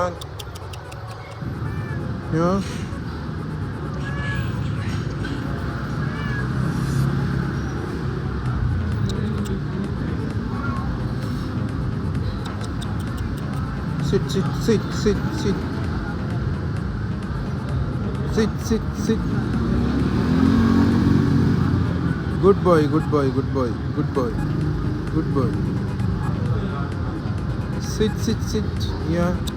on. Yeah. Sit, sit, sit, sit, sit. Sit, sit, sit. Good boy, good boy, good boy, good boy, good boy. Sit, sit, sit. Yeah.